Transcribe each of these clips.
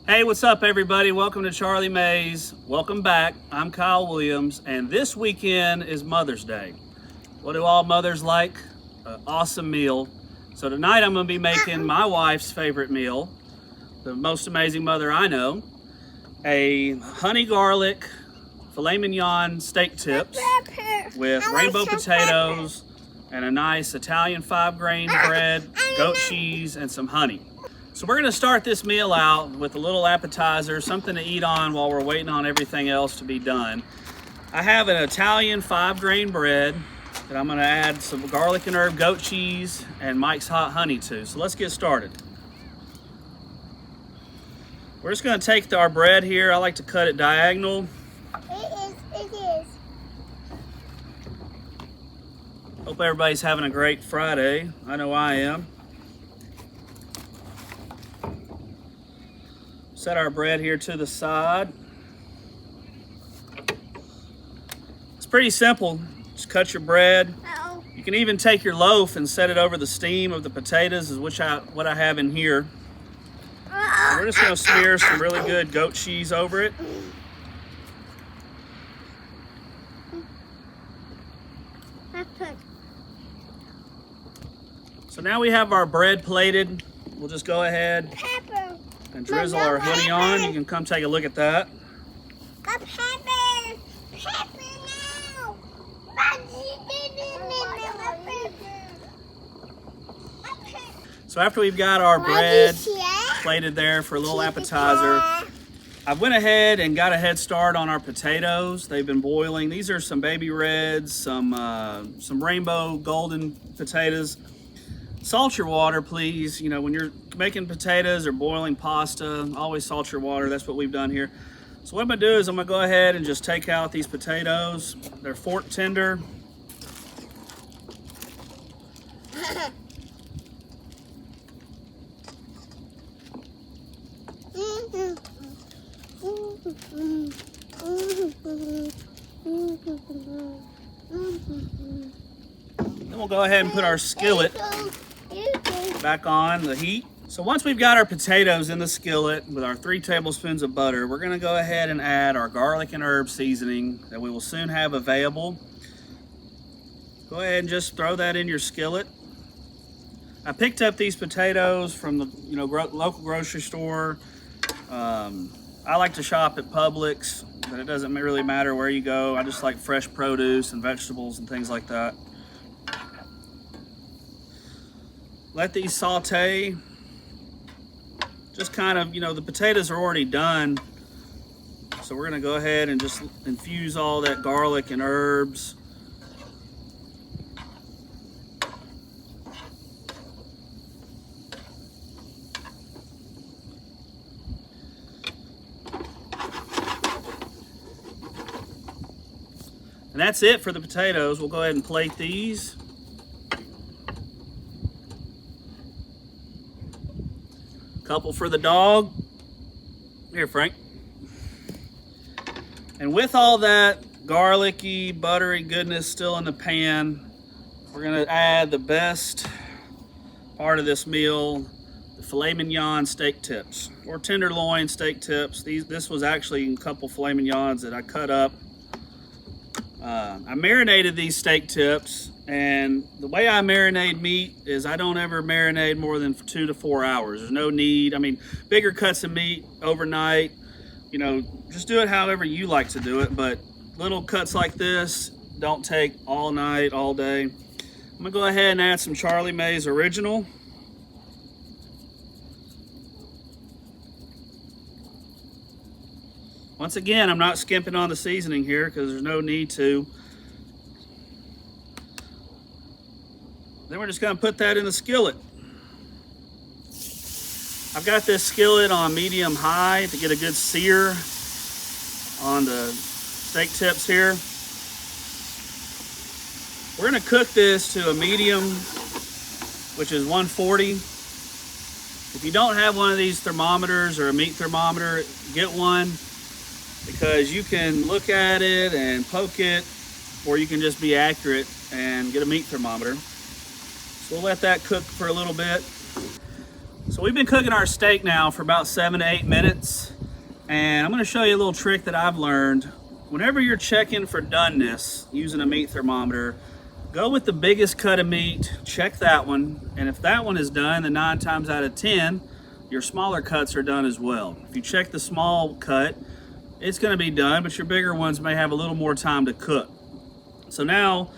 Hey, what's up, everybody? Welcome to Charlie Mays. Welcome back. I'm Kyle Williams, and this weekend is Mother's Day. What do all mothers like? An awesome meal. So tonight I'm going to be making my wife's favorite meal, the most amazing mother I know, a honey garlic filet mignon steak tips with rainbow potatoes and a nice Italian 5-grain bread, goat cheese, and some honey. So we're gonna start this meal out with a little appetizer, something to eat on while we're waiting on everything else to be done. I have an Italian 5-grain bread that I'm gonna add some garlic and herb goat cheese and Mike's hot honey to. So let's get started. We're just gonna take our bread here. I like to cut it diagonal. It is. Hope everybody's having a great Friday. I know I am. Set our bread here to the side. It's pretty simple. Just cut your bread. You can even take your loaf and set it over the steam of the potatoes, is what I have in here. So we're just gonna smear some really good goat cheese over it. So now we have our bread plated. We'll just go ahead and drizzle our honey on. You can come take a look at that. So after we've got our bread plated there for a little appetizer, I went ahead and got a head start on our potatoes. They've been boiling. These are some baby reds, some rainbow golden potatoes. Salt your water, please. You know, when you're making potatoes or boiling pasta, always salt your water. That's what we've done here. So what I'm gonna do is I'm gonna go ahead and just take out these potatoes. They're fork tender. Then we'll go ahead and put our skillet back on the heat. So once we've got our potatoes in the skillet with our 3 tablespoons of butter, we're gonna go ahead and add our garlic and herb seasoning that we will soon have available. Go ahead and just throw that in your skillet. I picked up these potatoes from the local grocery store. I like to shop at Publix, but it doesn't really matter where you go. I just like fresh produce and vegetables and things like that. Let these saute. Just kind of, the potatoes are already done. So we're gonna go ahead and just infuse all that garlic and herbs. And that's it for the potatoes. We'll go ahead and plate these. Couple for the dog. Here, Frank. And with all that garlicky, buttery goodness still in the pan, we're gonna add the best part of this meal, the filet mignon steak tips, or tenderloin steak tips. This was actually a couple filet mignons that I cut up. I marinated these steak tips, and the way I marinate meat is I don't ever marinate more than 2 to 4 hours. There's no need. I mean, bigger cuts of meat overnight, just do it however you like to do it, but little cuts like this don't take all night, all day. I'm gonna go ahead and add some Charlie Mays Original. Once again, I'm not skimping on the seasoning here because there's no need to. Then we're just gonna put that in the skillet. I've got this skillet on medium high to get a good sear on the steak tips here. We're gonna cook this to a medium, which is 140. If you don't have one of these thermometers or a meat thermometer, get one, because you can look at it and poke it, or you can just be accurate and get a meat thermometer. So we'll let that cook for a little bit. So we've been cooking our steak now for about 7 to 8 minutes, and I'm going to show you a little trick that I've learned. Whenever you're checking for doneness using a meat thermometer, go with the biggest cut of meat, check that one, and if that one is done, then 9 times out of 10, your smaller cuts are done as well. If you check the small cut, it's going to be done, but your bigger ones may have a little more time to cook. So now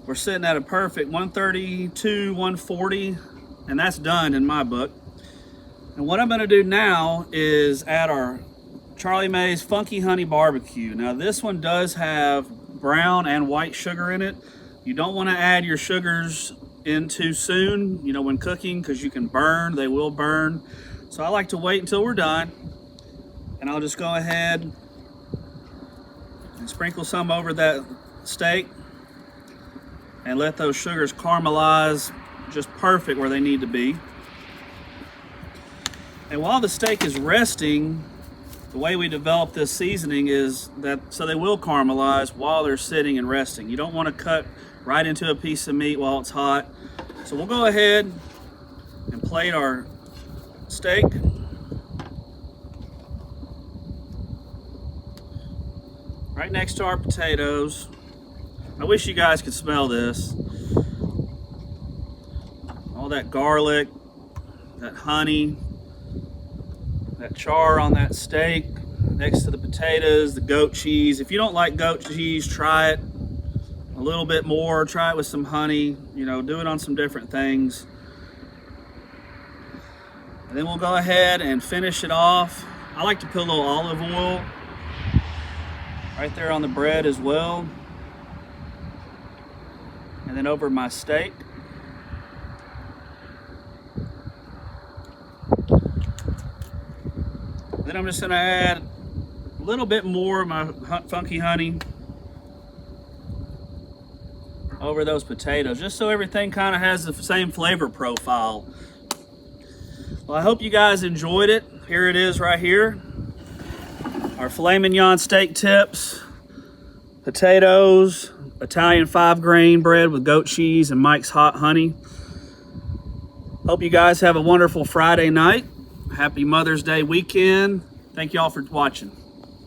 we're sitting at a perfect 132, 140, and that's done in my book. And what I'm going to do now is add our Charlie Mae's Funky Honey Barbecue. Now this one does have brown and white sugar in it. You don't want to add your sugars in too soon, when cooking, because you can burn, they will burn. So I like to wait until we're done, and I'll just go ahead and sprinkle some over that steak and let those sugars caramelize just perfect where they need to be. And while the steak is resting, the way we develop this seasoning is that so they will caramelize while they're sitting and resting. You don't want to cut right into a piece of meat while it's hot. So we'll go ahead and plate our steak. Right next to our potatoes. I wish you guys could smell this. All that garlic, that honey, that char on that steak next to the potatoes, the goat cheese. If you don't like goat cheese, try it a little bit more. Try it with some honey, do it on some different things. And then we'll go ahead and finish it off. I like to put a little olive oil right there on the bread as well. And then over my steak. Then I'm just going to add a little bit more of my funky honey over those potatoes, just so everything kind of has the same flavor profile. Well, I hope you guys enjoyed it. Here it is right here. Our filet mignon steak tips, potatoes, Italian 5-grain bread with goat cheese and Mike's hot honey. Hope you guys have a wonderful Friday night. Happy Mother's Day weekend. Thank you all for watching.